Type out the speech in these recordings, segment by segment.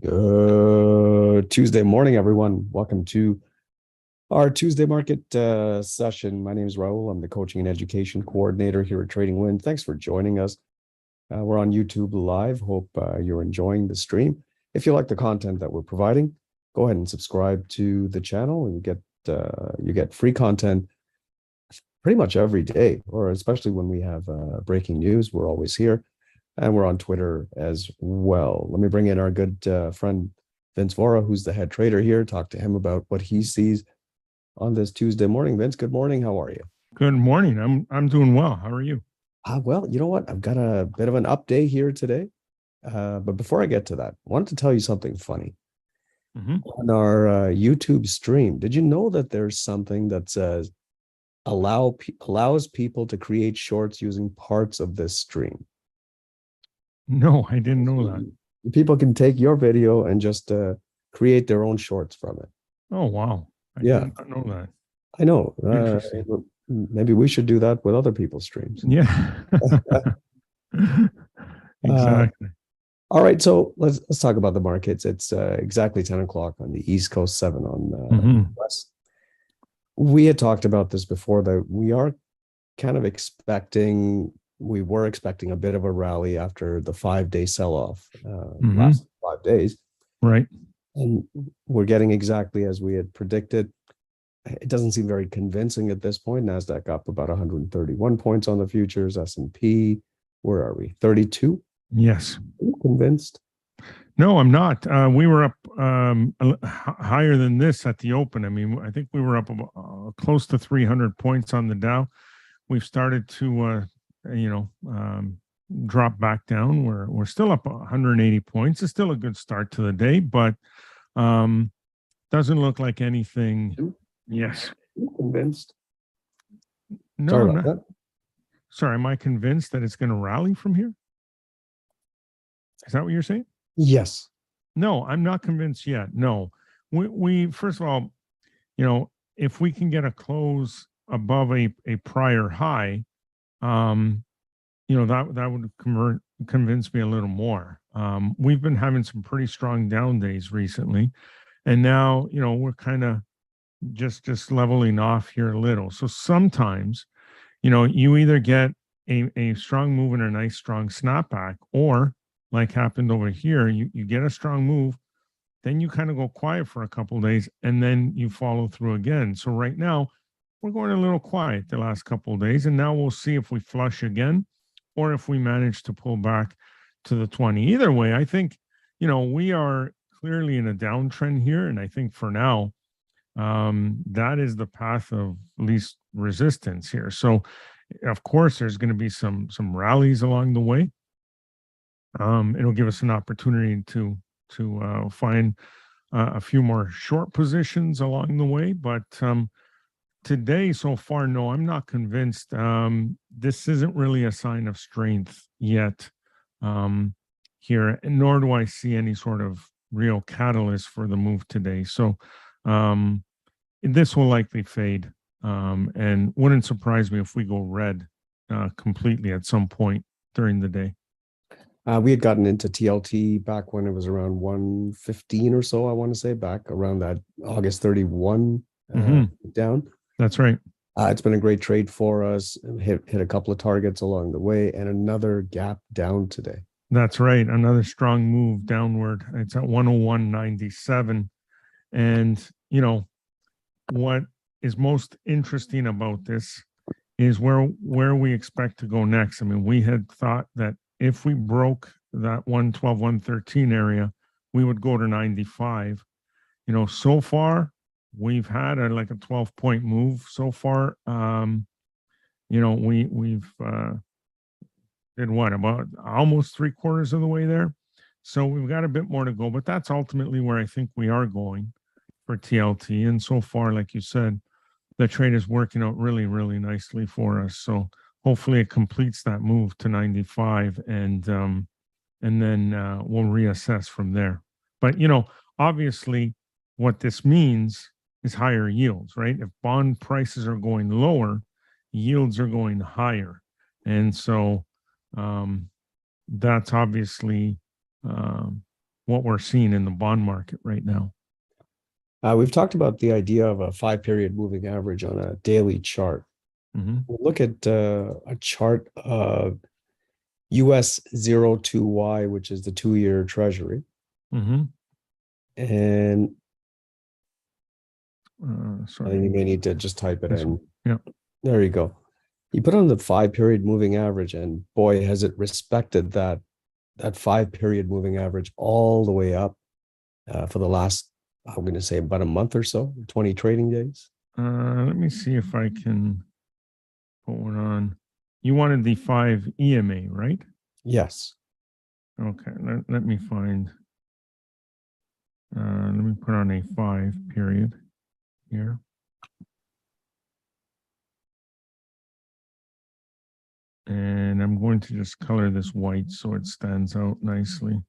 Good Tuesday morning, everyone. Welcome to our Tuesday market session. My name is Raul. I'm the coaching and education coordinator here at Trading Wind. Thanks for joining us. We're on YouTube Live. Hope you're enjoying the stream. If you like the content that we're providing, go ahead and subscribe to the channel, and you get free content pretty much every day, or especially when we have breaking news. We're always here. And we're on Twitter as well. Let me bring in our good friend Vince Vora, who's the head trader here. Talk to him about what he sees on this Tuesday morning. Vince, good morning. How are you? Good morning. I'm doing well. How are you? Well, you know what? I've got a bit of an update here today. But before I get to that, I wanted to tell you something funny. On our YouTube stream, did you know that there's something that says allows people to create shorts using parts of this stream? No, I didn't know that. People can take your video and just create their own shorts from it. Oh, wow. I Yeah. did not know that. I know. Interesting. Maybe we should do that with other people's streams. Yeah. Exactly. All right, so let's talk about the markets. It's exactly 10 o'clock on the East Coast, 7 on West. We had talked about this before, that we are kind of we were expecting a bit of a rally after the 5-day sell-off last 5 days. Right. And we're getting exactly as we had predicted. It doesn't seem very convincing at this point. NASDAQ up about 131 points on the futures. S&P, where are we? 32? Yes. Are you convinced? No, I'm not. We were up higher than this at the open. I mean, I think we were up close to 300 points on the Dow. We've started to, drop back down. We're still up 180 points. It's still a good start to the day, but doesn't look like anything. Yes. Are you convinced? No, Sorry about that. Sorry, am I convinced that it's going to rally from here? Is that what you're saying? Yes. No, I'm not convinced yet. No, we first of all, if we can get a close above a prior high, that would convince me a little more. We've been having some pretty strong down days recently, and now we're kind of just leveling off here a little. So sometimes, you either get a strong move and a nice strong snapback, or like happened over here, you get a strong move, then you kind of go quiet for a couple of days, and then you follow through again. So right now, we're going a little quiet the last couple of days, and now we'll see if we flush again, or if we manage to pull back to the 20. Either way, I think, we are clearly in a downtrend here, and I think for now, that is the path of least resistance here. So, of course, there's going to be some rallies along the way. It'll give us an opportunity to find a few more short positions along the way. But today, so far, no, I'm not convinced. This isn't really a sign of strength yet here, nor do I see any sort of real catalyst for the move today. So this will likely fade, and wouldn't surprise me if we go red completely at some point during the day. We had gotten into TLT back when it was around 115 or so, I want to say, back around that August 31 down. That's right. It's been a great trade for us. Hit a couple of targets along the way, and another gap down today. That's right. Another strong move downward. It's at 101.97. And, what is most interesting about this is where we expect to go next. I mean, we had thought that if we broke that 112, 113 area, we would go to 95. So far, we've had a 12-point move so far. We've did what, about almost 3/4 of the way there. So we've got a bit more to go, but that's ultimately where I think we are going for TLT. And so far, like you said, the trade is working out really, really nicely for us. So hopefully it completes that move to 95, and then we'll reassess from there. But, obviously what this means is higher yields, right? If bond prices are going lower, yields are going higher. And so that's obviously what we're seeing in the bond market right now. We've talked about the idea of a 5-period moving average on a daily chart. Mhm. We'll look at a chart of US 02Y, which is the 2-year treasury. Mhm. And I Sorry. think you may need to just type it This in. one. Yeah. There you go. You put on the 5-period moving average, and boy, has it respected that 5-period moving average all the way up for the last, I'm going to say about a month or so, 20 trading days. Let me see if I can put one on. You wanted the 5 EMA, right? Yes. Okay. Let me find. Let me put on a 5-period here. And I'm going to just color this white so it stands out nicely.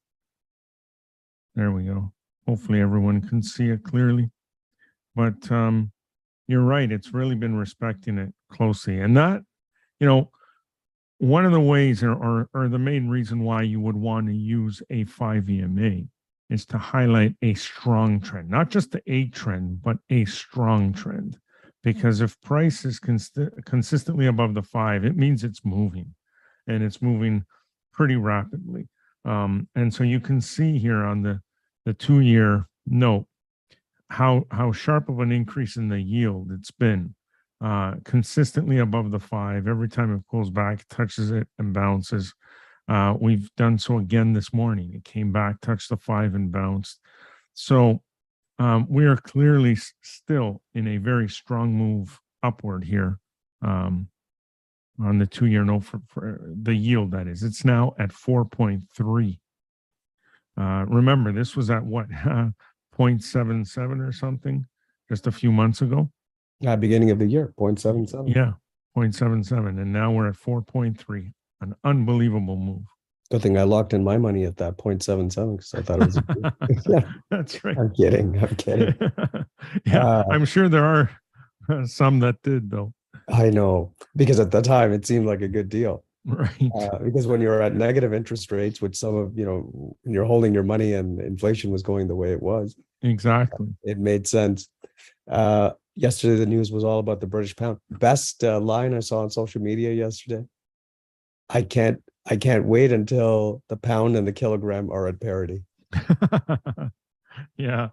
There we go. Hopefully everyone can see it clearly. But you're right. It's really been respecting it closely. And that, you know, one of the ways or the main reason why you would want to use a 5 EMA is to highlight a strong trend, not just a trend, but a strong trend. Because if price is consistently above the 5, it means it's moving, and it's moving pretty rapidly. And so you can see here on the 2-year note how sharp of an increase in the yield it's been, consistently above the 5. Every time it pulls back, touches it and bounces. We've done so again this morning. It came back, touched the 5 and bounced. So we are clearly still in a very strong move upward here, on the 2-year note for the yield, that is. It's now at 4.3. Remember, this was at what, 0.77 or something just a few months ago? Beginning of the year, 0.77. Yeah, 0.77. And now we're at 4.3. An unbelievable move. Good thing I locked in my money at that 0.77 because I thought it was. Yeah, That's right. I'm kidding. I'm kidding. Yeah, I'm sure there are some that did, though. I know, because at the time it seemed like a good deal. Right. Because when you're at negative interest rates, which some of, when you're holding your money and inflation was going the way it was, Exactly. it made sense. Yesterday, the news was all about the British pound. Best line I saw on social media yesterday. I can't wait until the pound and the kilogram are at parity. Yeah.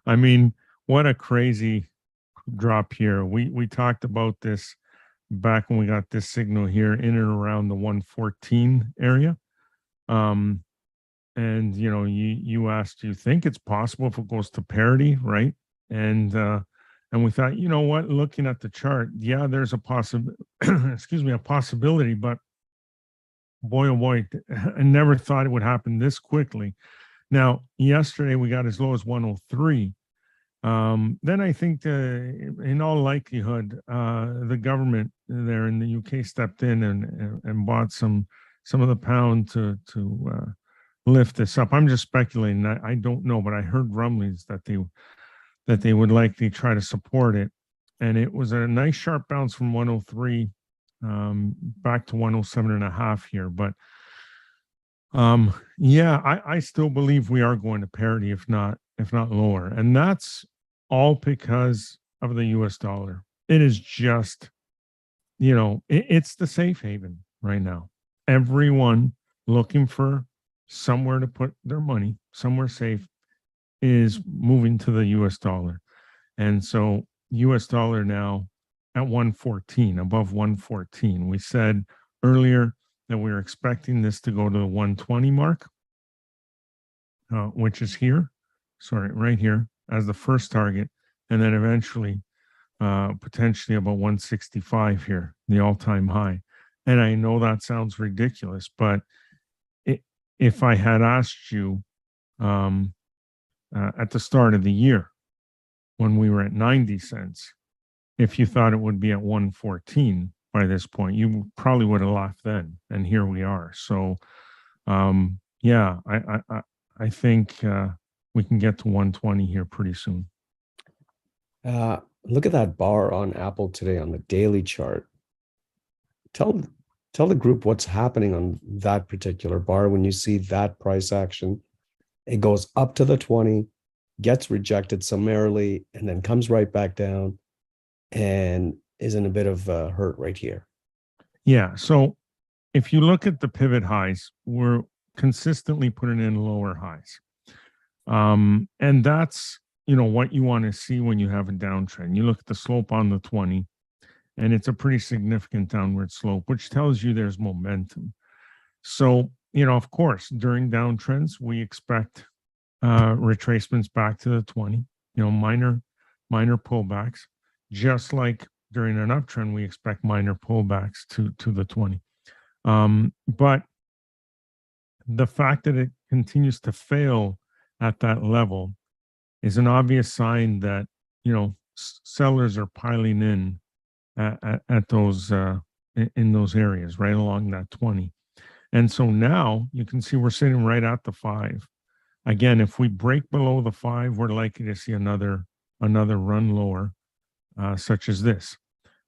I mean, what a crazy drop here. We talked about this back when we got this signal here in and around the 114 area. And you asked, do you think it's possible if it goes to parity, right? And we thought, you know what, looking at the chart, yeah, there's a a possibility, but boy, oh boy, I never thought it would happen this quickly. Now, yesterday we got as low as 103. Then I think, in all likelihood, the government there in the UK stepped in and bought some of the pound to lift this up. I'm just speculating. I don't know, but I heard rumblings that they would likely try to support it, and it was a nice sharp bounce from 103 back to 107 and a half here. But yeah, I still believe we are going to parity, if not lower. And that's all because of the US dollar. It is just, it's the safe haven right now. Everyone looking for somewhere to put their money, somewhere safe, is moving to the US dollar. And so US dollar now at 114, above 114. We said earlier that we were expecting this to go to the 120 mark, which is here, right here as the first target, and then eventually potentially about 165 here, the all-time high. And I know that sounds ridiculous, but if I had asked you at the start of the year when we were at 90 cents, if you thought it would be at 114 by this point, you probably would have laughed then. And here we are. So, yeah, I think we can get to 120 here pretty soon. Look at that bar on Apple today on the daily chart. Tell the group what's happening on that particular bar when you see that price action It goes up to the 20, gets rejected summarily, and then comes right back down and is in a bit of hurt right here. Yeah. So if you look at the pivot highs, we're consistently putting in lower highs. And that's, what you want to see when you have a downtrend. You look at the slope on the 20, and it's a pretty significant downward slope, which tells you there's momentum. So, of course, during downtrends, we expect retracements back to the 20, minor pullbacks, just like during an uptrend, we expect minor pullbacks to the 20. But the fact that it continues to fail at that level is an obvious sign that, sellers are piling in at those in those areas right along that 20. And so now you can see we're sitting right at the 5. Again, if we break below the 5, we're likely to see another run lower, such as this.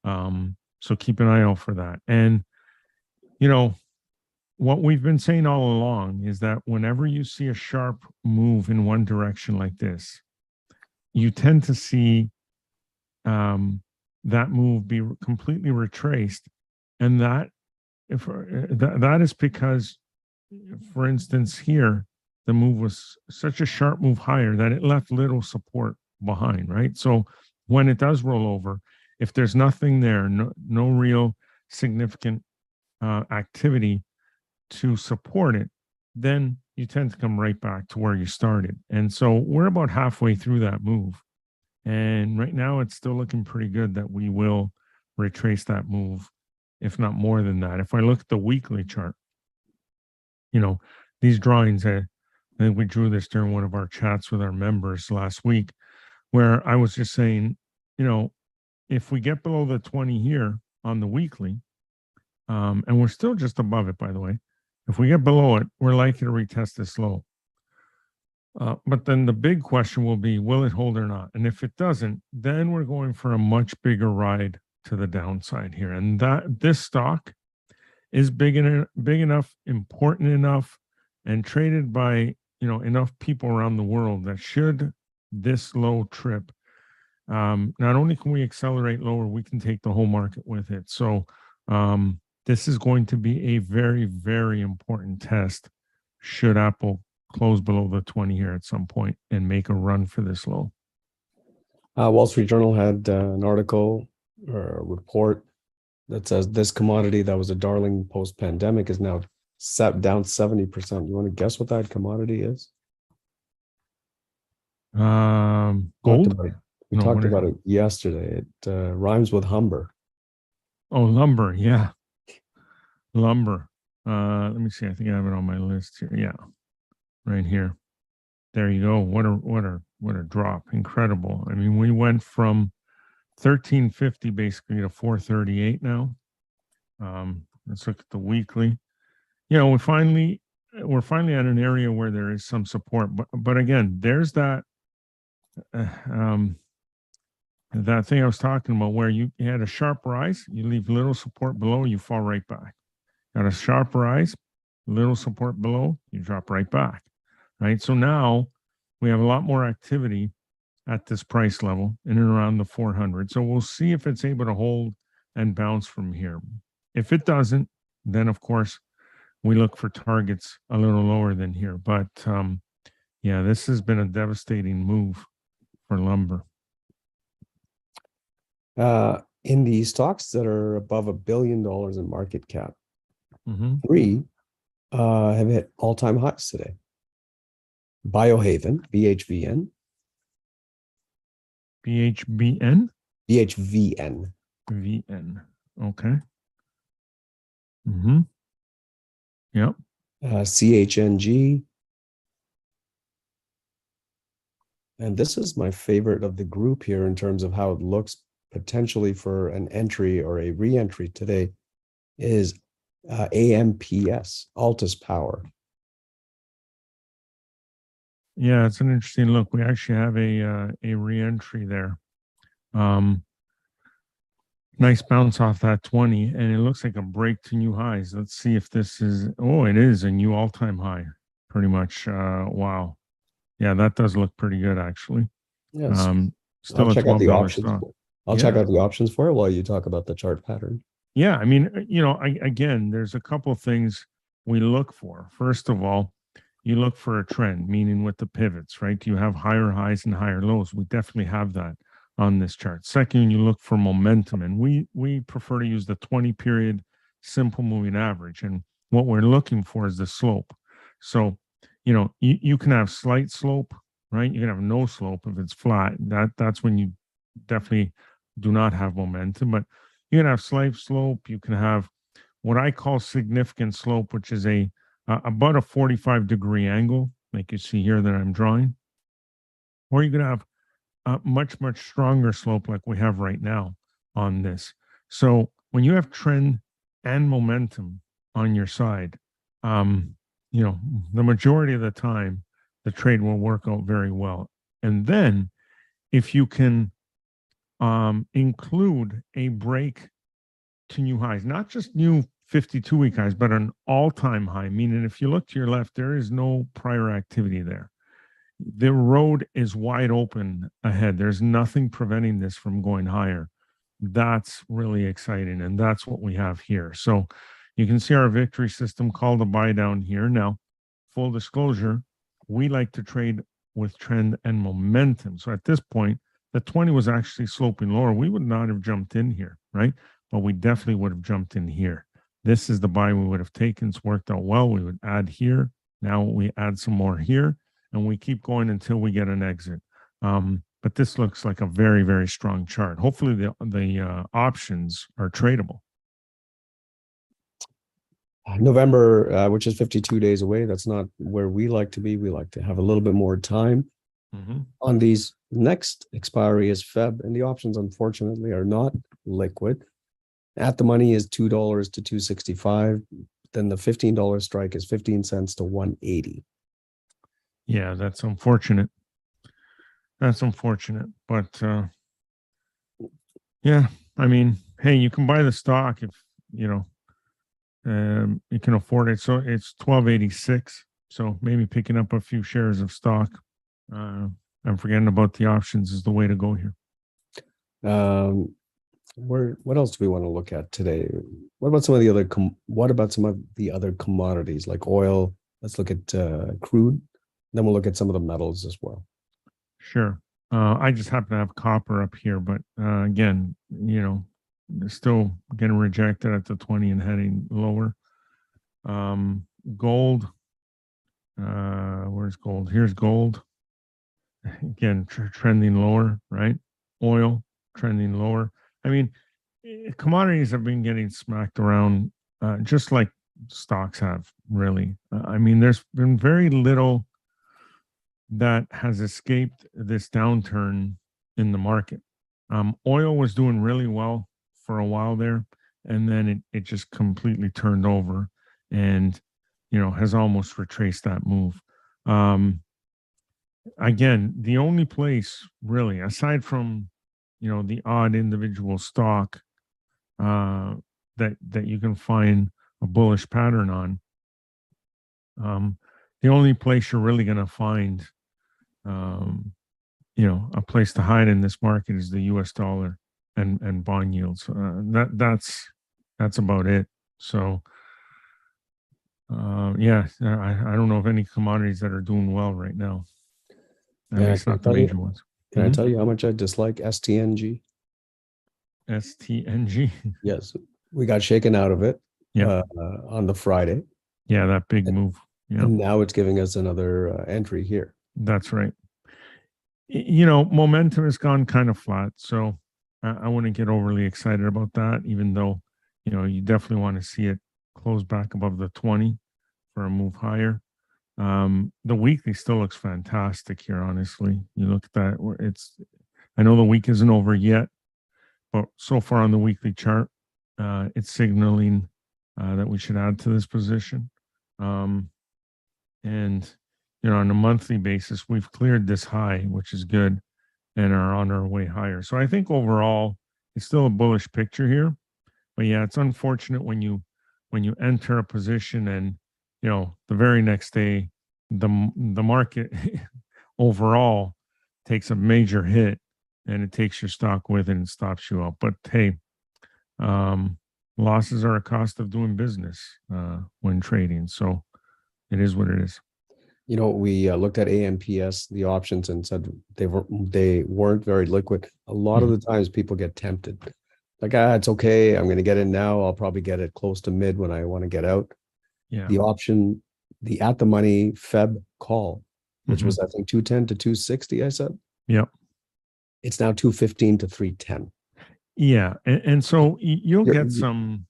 So keep an eye out for that. And what we've been saying all along is that whenever you see a sharp move in one direction like this, you tend to see that move be completely retraced, and that is because, for instance, here the move was such a sharp move higher that it left little support behind, right? So when it does roll over, if there's nothing there, no real significant activity to support it, then you tend to come right back to where you started. And so we're about halfway through that move. And right now it's still looking pretty good that we will retrace that move, if not more than that. If I look at the weekly chart, these drawings, I think we drew this during one of our chats with our members last week, where I was just saying, if we get below the 20 here on the weekly, and we're still just above it, by the way, if we get below it, we're likely to retest this low. But then the big question will be, will it hold or not? And if it doesn't, then we're going for a much bigger ride to the downside here. And that this stock is big enough, important enough, and traded by enough people around the world that should this low trip, not only can we accelerate lower, we can take the whole market with it. So this is going to be a very, very important test should Apple close below the 20 here at some point and make a run for this low. Wall Street Journal had an article or a report that says this commodity that was a darling post-pandemic is now down 70%. You want to guess what that commodity is? Gold? We talked about it yesterday. It rhymes with Humber. Oh, lumber. Yeah. Lumber. Let me see. I think I have it on my list here. Yeah. Right here. There you go. What a drop. Incredible. I mean, we went from 1350 basically to 438 now. Let's look at the weekly. We're finally at an area where there is some support, but again, there's that that thing I was talking about where you had a sharp rise, you leave little support below, you fall right back. Got a sharp rise, little support below, you drop right back. Right. So now we have a lot more activity at this price level in and around the 400. So we'll see if it's able to hold and bounce from here. If it doesn't, then of course we look for targets a little lower than here. But yeah, this has been a devastating move for lumber. In the stocks that are above $1 billion in market cap, 3 have hit all-time highs today. Biohaven, BHVN. BHBN? BHVN. VN. Okay. Yep. CHNG. And this is my favorite of the group here in terms of how it looks potentially for an entry or a re-entry today is AMPS, Altus Power. Yeah, it's an interesting look. We actually have a re-entry there. Nice bounce off that 20, and it looks like a break to new highs. Let's see if this is, it is a new all-time high, pretty much. Wow. Yeah, that does look pretty good actually. Yes. I'll Still a check out the $12 options. stock. I'll check Yeah. out the options for it while you talk about the chart pattern. Yeah, I mean, again, there's a couple of things we look for. First of all, you look for a trend, meaning with the pivots, right? Do you have higher highs and higher lows? We definitely have that on this chart. Second, you look for momentum, and we prefer to use the 20 period simple moving average. And what we're looking for is the slope. So, you can have slight slope, right? You can have no slope if it's flat. That's when you definitely do not have momentum. But you can have slight slope. You can have what I call significant slope, which is about a 45-degree angle, like you see here that I'm drawing. Or you can have a much stronger slope like we have right now on this. So when you have trend and momentum on your side, the majority of the time, the trade will work out very well. And then if you can include a break to new highs, not just new 52-week highs, but an all-time high, meaning if you look to your left, there is no prior activity there. The road is wide open ahead. There's nothing preventing this from going higher. That's really exciting, and that's what we have here. So you can see our victory system called a buy down here. Now, full disclosure, we like to trade with trend and momentum. So at this point, the 20 was actually sloping lower. We would not have jumped in here, right? But we definitely would have jumped in here. This is the buy we would have taken. It's worked out well. We would add here. Now we add some more here, and we keep going until we get an exit. But this looks like a very strong chart. Hopefully the options are tradable. November, which is 52 days away. That's not where we like to be. We like to have a little bit more time on these. Next expiry is Feb, and the options, unfortunately, are not liquid. At the money is $2 to $2.65. Then the $15 strike is 15 cents to 180. Yeah, that's unfortunate. That's unfortunate. But yeah, I mean, hey, you can buy the stock if you can afford it. So it's 1286. So maybe picking up a few shares of stock. I'm forgetting about the options is the way to go here. What else do we want to look at today? What about some of the other commodities like oil? Let's look at crude. Then we'll look at some of the metals as well. Sure. I just happen to have copper up here, but again, still getting rejected at the 20 and heading lower. Gold. Where's gold? Here's gold. Again, trending lower, right? Oil trending lower. I mean, commodities have been getting smacked around just like stocks have, really. I mean, there's been very little that has escaped this downturn in the market. Oil was doing really well for a while there, and then it just completely turned over and, has almost retraced that move. Again, the only place really, aside from, the odd individual stock that you can find a bullish pattern on, the only place you're really going to find a place to hide in this market is the U.S. dollar and bond yields. That's about it. So, yeah, I don't know of any commodities that are doing well right now. At least not the major ones. Can I tell you how much I dislike STNG? STNG. Yes, we got shaken out of it. Yeah. On the Friday. Yeah, that big move. Yeah. And now it's giving us another entry here. That's right. Momentum has gone kind of flat, so I wouldn't get overly excited about that, even though, you definitely want to see it close back above the 20 for a move higher. The weekly still looks fantastic here, honestly. You look at that, I know the week isn't over yet, but so far on the weekly chart, it's signaling that we should add to this position. And on a monthly basis, we've cleared this high, which is good, and are on our way higher. So I think overall, it's still a bullish picture here. But yeah, it's unfortunate when you enter a position and the very next day the market overall takes a major hit and it takes your stock with it and stops you out. But hey, losses are a cost of doing business when trading. So it is what it is. You know, we looked at AMPS, the options, and said they weren't very liquid. A lot of the times people get tempted. Like, it's okay. I'm going to get in now. I'll probably get it close to mid when I want to get out. Yeah. The option, the at the money Feb call, which was I think 210 to 260, I said. Yep. It's now 215 to 310. Yeah. And so you'll You're- get some,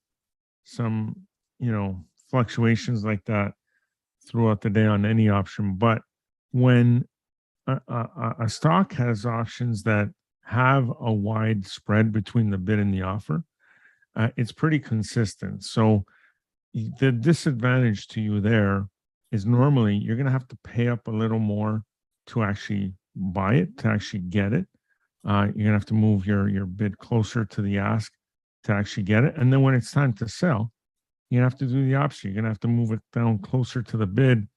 fluctuations like that throughout the day on any option. But when a stock has options that have a wide spread between the bid and the offer, it's pretty consistent. So the disadvantage to you there is normally you're going to have to pay up a little more to actually buy it, to actually get it. You're going to have to move your bid closer to the ask to actually get it. And then when it's time to sell, you have to do the opposite. You're going to have to move it down closer to the bid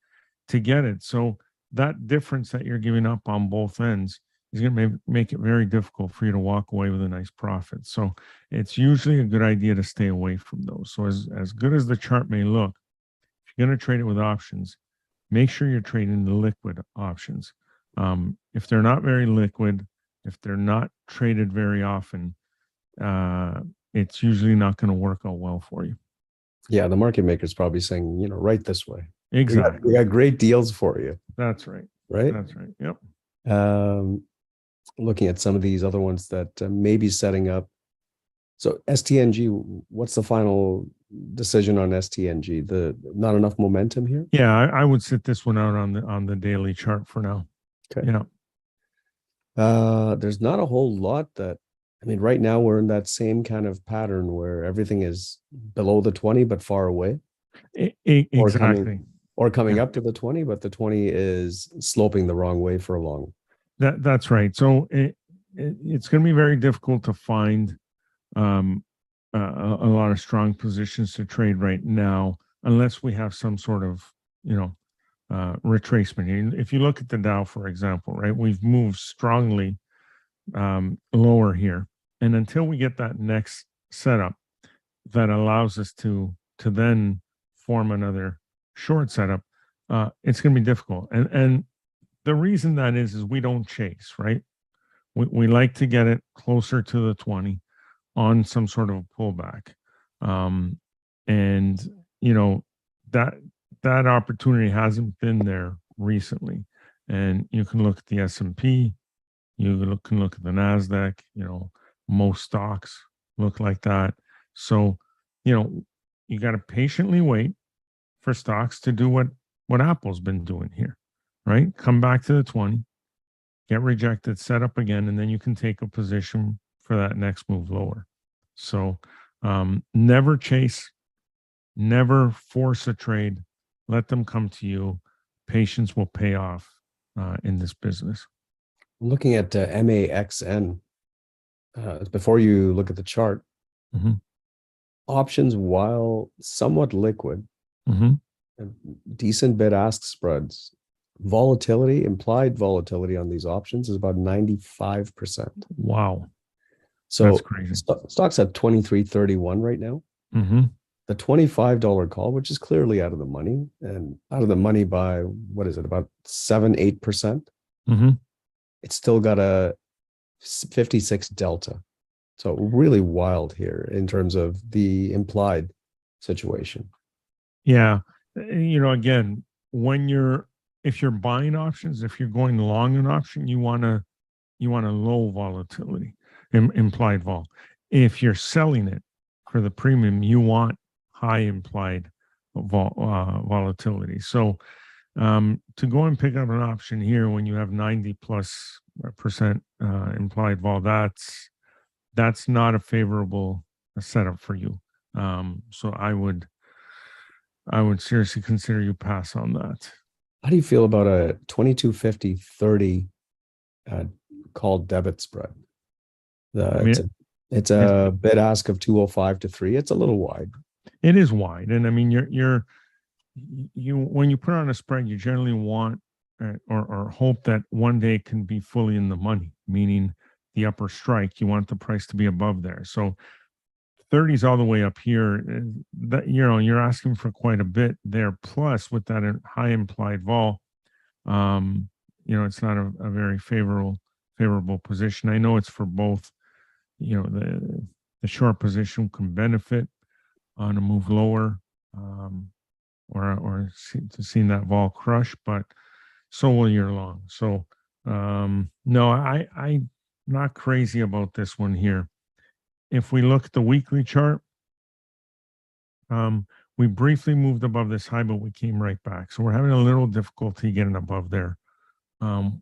to get it. So that difference that you're giving up on both ends is going to make it very difficult for you to walk away with a nice profit. So it's usually a good idea to stay away from those. So as good as the chart may look, if you're going to trade it with options, make sure you're trading the liquid options. If they're not very liquid, if they're not traded very often, it's usually not going to work out well for you. Yeah, the market maker's probably saying, right this way. Exactly. We got great deals for you. That's right. Right? That's right. Yep. Looking at some of these other ones that may be setting up. So STNG, what's the final decision on STNG? The not enough momentum here? Yeah, I would sit this one out on the daily chart for now. Okay. Yeah. There's not a whole lot that, right now we're in that same kind of pattern where everything is below the 20 but far away. Exactly. Or coming up to the 20, but the 20 is sloping the wrong way for a long. That's right. So it's going to be very difficult to find a lot of strong positions to trade right now, unless we have some sort of, retracement. If you look at the Dow, for example, right, we've moved strongly lower here. And until we get that next setup that allows us to then form another short setup, it's going to be difficult. And the reason that is we don't chase, right? We like to get it closer to the 20 on some sort of a pullback. And that opportunity hasn't been there recently. And you can look at the S&P, you can look at the NASDAQ, most stocks look like that. So, you got to patiently wait for stocks to do what Apple's been doing here, right? Come back to the 20, get rejected, set up again, and then you can take a position for that next move lower. So never chase, never force a trade. Let them come to you. Patience will pay off in this business. Looking at MAXN, before you look at the chart, options, while somewhat liquid, decent bid-ask spreads, implied volatility on these options is about 95%. Wow. So that's crazy. Stock's at 23.31 right now. The $25 call, which is clearly out of the money, and out of the money by, what is it, about 7-8%? It's still got a 56 delta. So really wild here in terms of the implied situation. Yeah. Again, if you're buying options, if you're going long an option, you want a low volatility, implied vol. If you're selling it for the premium, you want high implied volatility. So to go and pick up an option here when you have 90+% implied vol, that's not a favorable setup for you. So I would seriously consider you pass on that. How do you feel about a 22.50-30 call debit spread? It's a bid ask of 205 to 3. It's a little wide. It is wide, and I mean, you when you put on a spread, you generally want or hope that one day it can be fully in the money, meaning the upper strike. You want the price to be above there. So 30's all the way up here. That you're asking for quite a bit there. Plus, with that high implied vol, it's not a very favorable position. I know it's for both. The short position can benefit on a move lower, or seeing that vol crush, but so will year long. So no, I'm not crazy about this one here. If we look at the weekly chart, we briefly moved above this high, but we came right back. So we're having a little difficulty getting above there.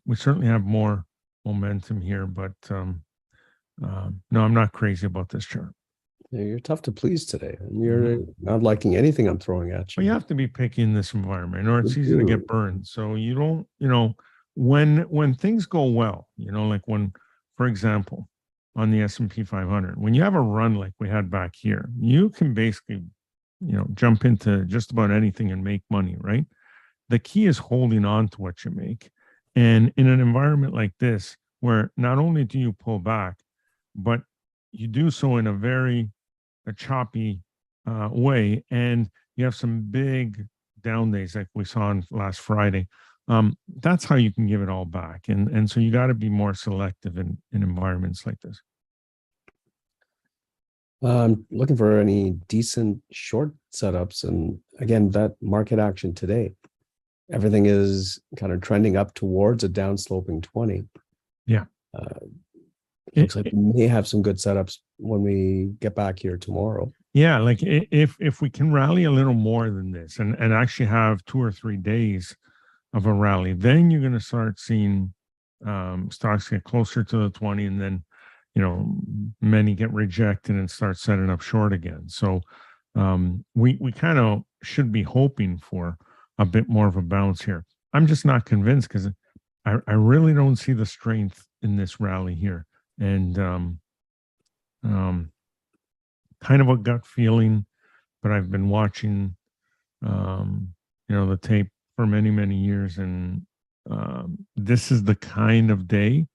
We certainly have more momentum here, but no, I'm not crazy about this chart. You're tough to please today, and you're not liking anything I'm throwing at Well, you. you have to be picky in this environment, or it's You easy to do. get burned. So you don't, when things go well, like when, for example, on the S&P 500, when you have a run like we had back here, you can basically, jump into just about anything and make money, right? The key is holding on to what you make. And in an environment like this, where not only do you pull back, but you do so in a choppy way, and you have some big down days like we saw on last Friday. That's how you can give it all back, and so you got to be more selective in environments like this. Looking for any decent short setups, and again, that market action today, everything is kind of trending up towards a downsloping 20. Yeah. Looks like we may have some good setups when we get back here tomorrow. Yeah, like if we can rally a little more than this, and actually have 2 or 3 days of a rally, then you're going to start seeing stocks get closer to the 20, and then many get rejected and start setting up short again. So we kind of should be hoping for a bit more of a bounce here. I'm just not convinced, because I really don't see the strength in this rally here, and kind of a gut feeling, but I've been watching the tape for many years, and this is the kind of day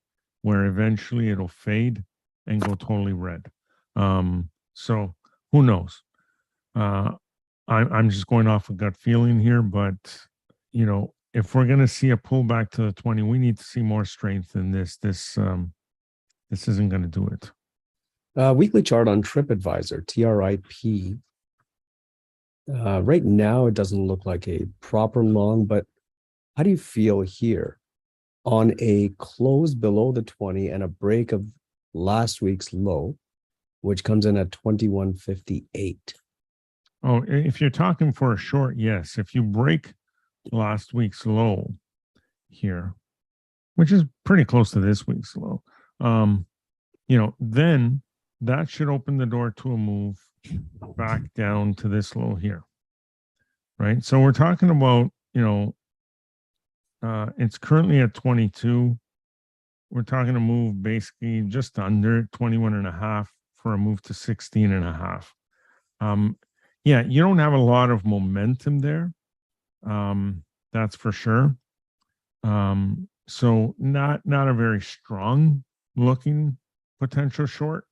where eventually it'll fade and go totally red. So who knows? I'm just going off a gut feeling here, but if we're going to see a pullback to the 20, we need to see more strength in this. This isn't going to do it. Weekly chart on TripAdvisor, TRIP. Right now, it doesn't look like a proper long, but how do you feel here on a close below the 20 and a break of last week's low, which comes in at 21.58? Oh, if you're talking for a short, yes. If you break last week's low here, which is pretty close to this week's low, then that should open the door to a move back down to this low here, right? So we're talking about, it's currently at 22. We're talking a move basically just under 21 and a half for a move to 16 and a half. Yeah, you don't have a lot of momentum there. That's for sure. So not a very strong looking potential short,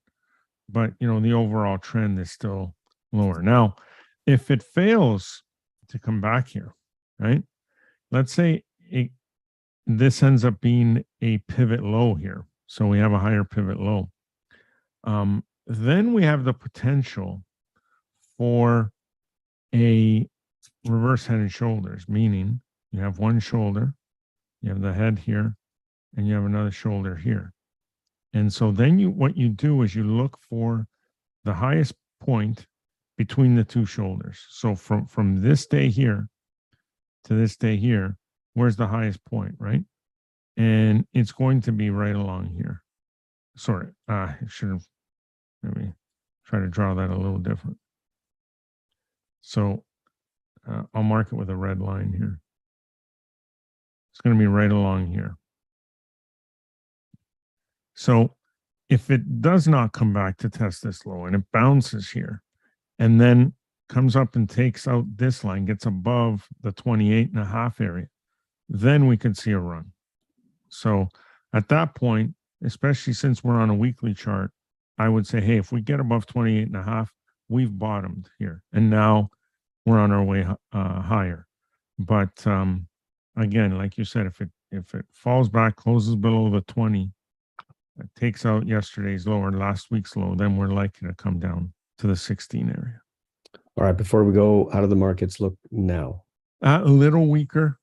but the overall trend is still lower. Now, if it fails to come back here, right? Let's say this ends up being a pivot low here. So we have a higher pivot low. Then we have the potential for a reverse head and shoulders, meaning you have one shoulder, you have the head here, and you have another shoulder here. And so then what you do is you look for the highest point between the two shoulders. So from this day here to this day here, where's the highest point, right? And it's going to be right along here. Sorry, I should have, let me try to draw that a little different. So I'll mark it with a red line here. It's going to be right along here. So if it does not come back to test this low and it bounces here and then comes up and takes out this line, gets above the 28 and a half area, then we could see a run. So at that point, especially since we're on a weekly chart, I would say, hey, if we get above 28.5, we've bottomed here. And now we're on our way higher. But again, like you said, if it falls back, closes below the 20, it takes out yesterday's low or last week's low, then we're likely to come down to the 16 area. All right, before we go, how do the markets look now? A little weaker,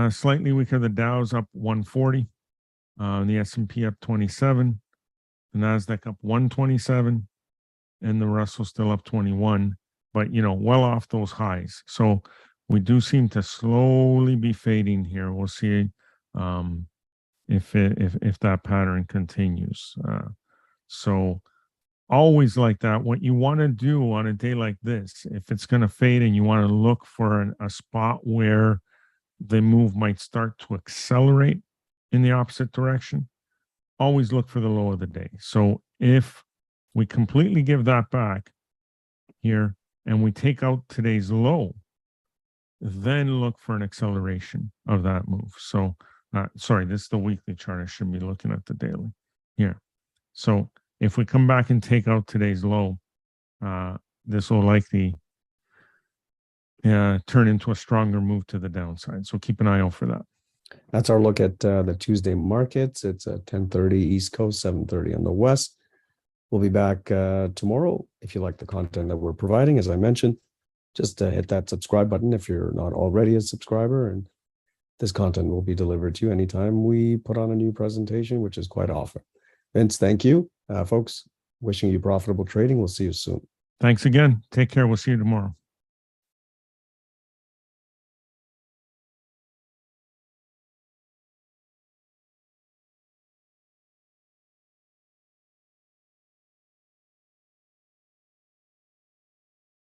slightly weaker. The Dow's up 140, the S&P up 27, the Nasdaq up 127, and the Russell still up 21. But well off those highs. So we do seem to slowly be fading here. We'll see if that pattern continues. So always like that. What you want to do on a day like this, if it's going to fade and you want to look for a spot where the move might start to accelerate in the opposite direction, always look for the low of the day. So if we completely give that back here and we take out today's low, then look for an acceleration of that move. So sorry, this is the weekly chart. I should be looking at the daily here. So if we come back and take out today's low, this will likely turn into a stronger move to the downside. So keep an eye out for that. That's our look at the Tuesday markets. It's at 10:30 East Coast, 7:30 on the West. We'll be back tomorrow. If you like the content that we're providing, as I mentioned, just hit that subscribe button if you're not already a subscriber, and this content will be delivered to you anytime we put on a new presentation, which is quite often. Vince, thank you. Folks, wishing you profitable trading. We'll see you soon. Thanks again. Take care. We'll see you tomorrow.